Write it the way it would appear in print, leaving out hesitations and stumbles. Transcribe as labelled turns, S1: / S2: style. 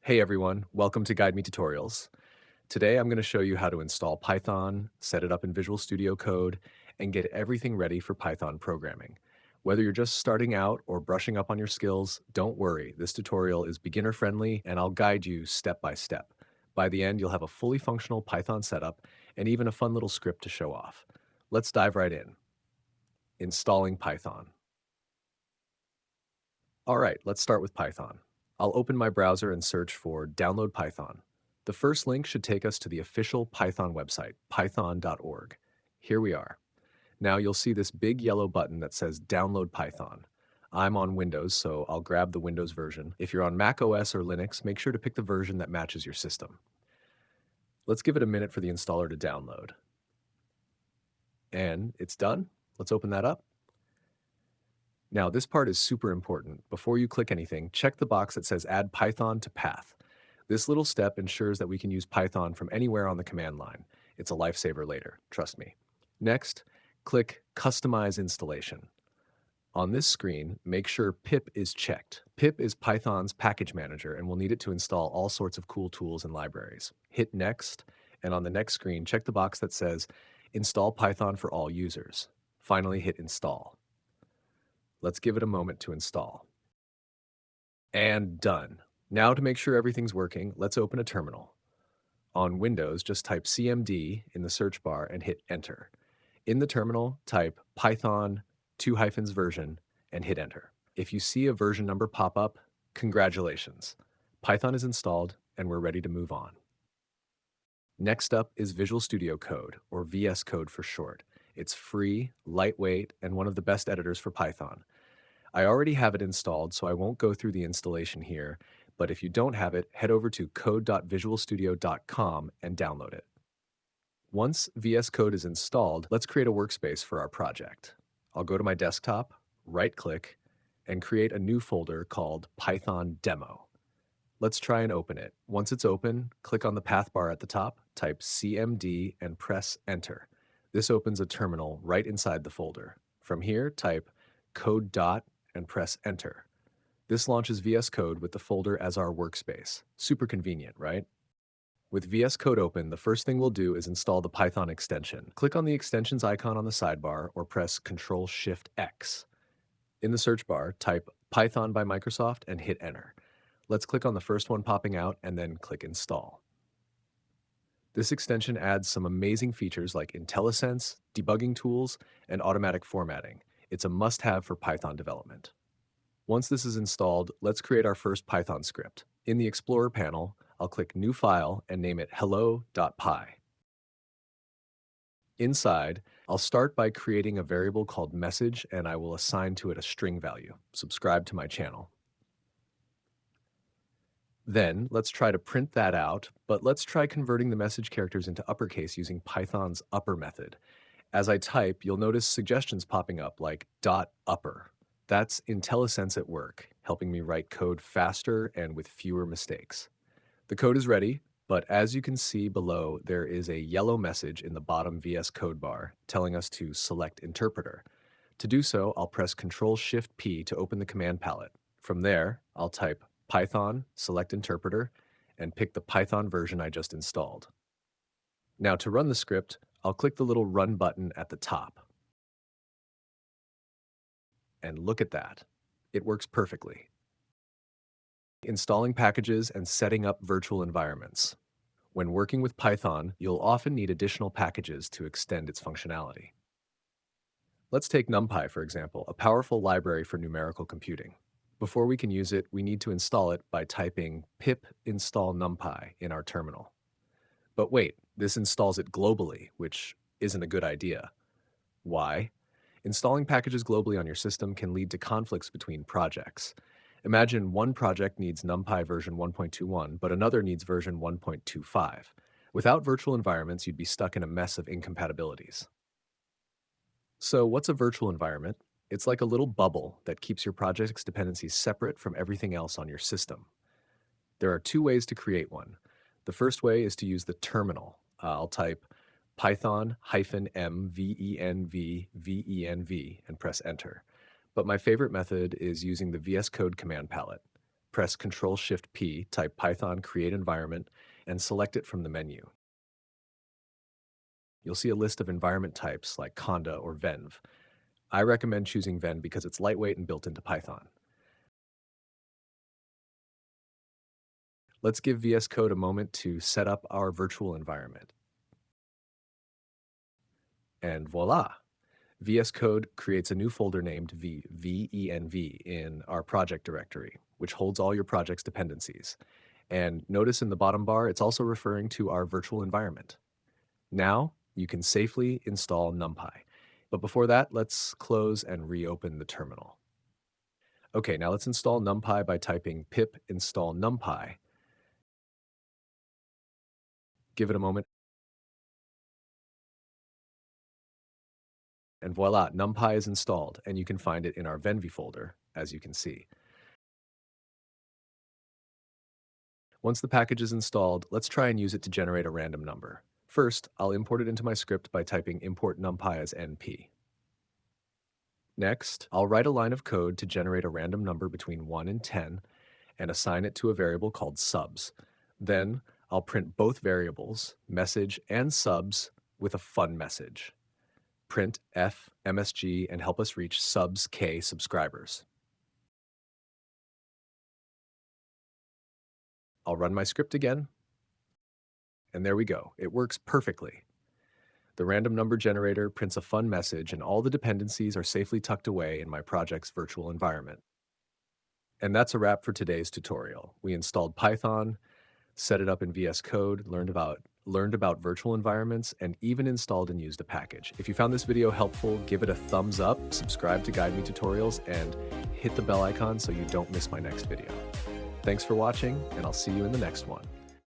S1: Hey everyone, welcome to GuideMe Tutorials. Today I'm going to show you how to install Python, set it up in Visual Studio Code, and get everything ready for Python programming. Whether you're just starting out or brushing up on your skills, don't worry, this tutorial is beginner friendly and I'll guide you step by step. By the end, you'll have a fully functional Python setup and even a fun little script to show off. Let's dive right in. Installing Python. All right, let's start with Python. I'll open my browser and search for Download Python. The first link should take us to the official Python website, python.org. Here we are. Now you'll see this big yellow button that says Download Python. I'm on Windows, so I'll grab the Windows version. If you're on macOS or Linux, make sure to pick the version that matches your system. Let's give it a minute for the installer to download. And it's done. Let's open that up. Now, this part is super important. Before you click anything, check the box that says Add Python to Path. This little step ensures that we can use Python from anywhere on the command line. It's a lifesaver later, trust me. Next, click Customize Installation. On this screen, make sure pip is checked. Pip is Python's package manager and we'll need it to install all sorts of cool tools and libraries. Hit Next, and on the next screen, check the box that says Install Python for all users. Finally, hit Install. Let's give it a moment to install. And done. Now to make sure everything's working, let's open a terminal. On Windows, just type CMD in the search bar and hit Enter. In the terminal, type Python 2 hyphens version and hit Enter. If you see a version number pop up, congratulations. Python is installed and we're ready to move on. Next up is Visual Studio Code, or VS Code for short. It's free, lightweight, and one of the best editors for Python. I already have it installed, so I won't go through the installation here, but if you don't have it, head over to code.visualstudio.com and download it. Once VS Code is installed, let's create a workspace for our project. I'll go to my desktop, right-click, and create a new folder called Python Demo. Let's try and open it. Once it's open, click on the path bar at the top, type CMD, and press Enter. This opens a terminal right inside the folder. From here, type code dot and press Enter. This launches VS Code with the folder as our workspace. Super convenient, right? With VS Code open, the first thing we'll do is install the Python extension. Click on the extensions icon on the sidebar or press Ctrl-Shift-X. In the search bar, type Python by Microsoft and hit Enter. Let's click on the first one popping out and then click Install. This extension adds some amazing features like IntelliSense, debugging tools, and automatic formatting. It's a must-have for Python development. Once this is installed, let's create our first Python script. In the Explorer panel, I'll click New File and name it hello.py. Inside, I'll start by creating a variable called message and I will assign to it a string value. Subscribe to my channel. Then let's try to print that out, but let's try converting the message characters into uppercase using Python's upper method. As I type, you'll notice suggestions popping up like .upper. That's IntelliSense at work, helping me write code faster and with fewer mistakes. The code is ready, but as you can see below, there is a yellow message in the bottom VS Code bar telling us to select interpreter. To do so, I'll press Ctrl-Shift-P to open the command palette. From there, I'll type Python, select interpreter, and pick the Python version I just installed. Now to run the script, I'll click the little Run button at the top. And look at that. It works perfectly. Installing packages and setting up virtual environments. When working with Python, you'll often need additional packages to extend its functionality. Let's take NumPy, for example, a powerful library for numerical computing. Before we can use it, we need to install it by typing pip install numpy in our terminal. But wait, this installs it globally, which isn't a good idea. Why? Installing packages globally on your system can lead to conflicts between projects. Imagine one project needs NumPy version 1.21, but another needs version 1.25. Without virtual environments, you'd be stuck in a mess of incompatibilities. So what's a virtual environment? It's like a little bubble that keeps your project's dependencies separate from everything else on your system. There are two ways to create one. The first way is to use the terminal. I'll type python-m-venv-venv and press Enter. But my favorite method is using the VS Code command palette. press Ctrl-Shift-P, type Python create environment, and select it from the menu. You'll see a list of environment types like Conda or Venv. I recommend choosing Venv because it's lightweight and built into Python. Let's give VS Code a moment to set up our virtual environment. And voila! VS Code creates a new folder named VENV in our project directory, which holds all your project's dependencies. And notice in the bottom bar, it's also referring to our virtual environment. Now, you can safely install NumPy. But before that, let's close and reopen the terminal. Okay, now let's install NumPy by typing pip install NumPy. Give it a moment. And voila, NumPy is installed, and you can find it in our Venv folder, as you can see. Once the package is installed, let's try and use it to generate a random number. First, I'll import it into my script by typing import NumPy as np. Next, I'll write a line of code to generate a random number between 1 and 10 and assign it to a variable called subs. Then, I'll print both variables, message and subs, with a fun message. Print f msg and help us reach subs k subscribers. I'll run my script again, and there we go. It works perfectly. The random number generator prints a fun message, and all the dependencies are safely tucked away in my project's virtual environment. And that's a wrap for today's tutorial. We installed Python, set it up in VS Code, learned about virtual environments, and even installed and used a package. If you found this video helpful, give it a thumbs up, subscribe to GuideMe tutorials, and hit the bell icon so you don't miss my next video. Thanks for watching, and I'll see you in the next one.